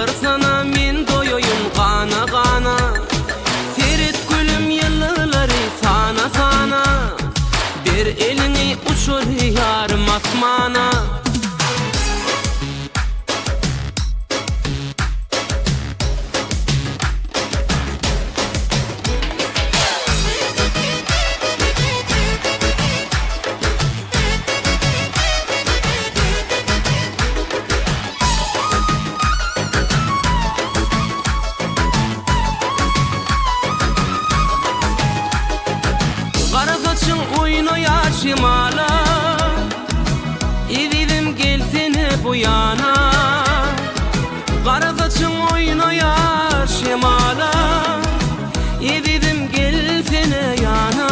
Yılgır sana min doyoyun gana gana. Ferit gülüm yılları sana sana. Bir elini uçur yarım asmana. Kara saçın oynuyor şimala. İvidim gelsene bu yana. Kara saçın oynuyor şimala. İvidim gelsene yana.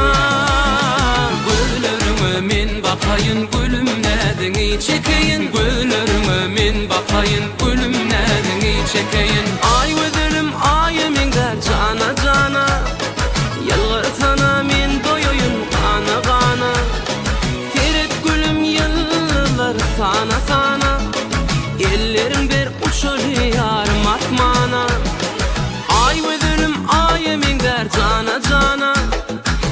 Güllerime min bakayın gülüm nedeni çekeyin. Güllerime min bakayın gülüm nedeni çekeyin. Ay ödürüm ay eminge cana cana. Yılgır sana min doyoyun gana gana. Ferit gülüm yıllar sana sana. Ellerim bir uçur yarım asmana. Ay ödürüm ay emin der cana cana.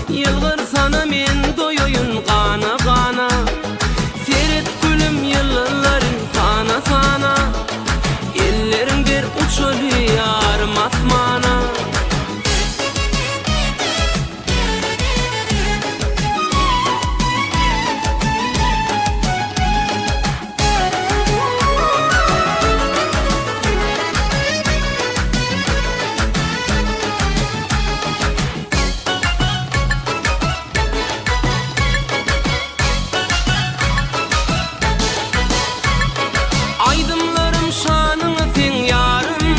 Yılgır sana min doyoyun gana gana. Ferit gülüm yıllar sana sana. Ellerim bir uçur yarım asmana. Aydımlarım şanını sen yarım.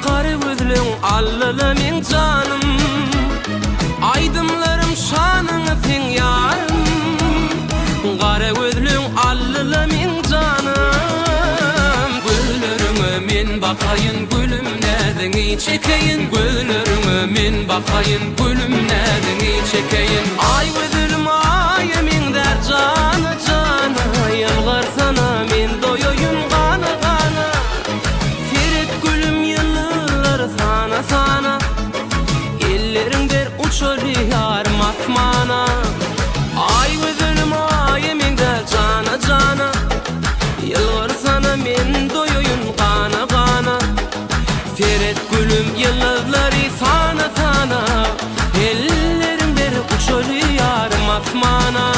Karı gözlüm allala min canım. Aydımlarım şanını sen yarım. Karı gözlüm allala min canım. Güllerime min bakayın gülüm nedeni çekeyin. Güllerime min bakayın gülüm nedeni çekeyin. Ay gözlüm ay emin der cana cana. Yılgır sana min doyoyun gana gana. Ferit gülüm yıllar sana sana. Ellerin bir uçur yarım asmana. Ay gözlüm ay emin der cana cana. Yılgır sana min doyoyun gana gana. Ferit gülüm yılları sana sana. Ellerin bir uçur yarım asmana.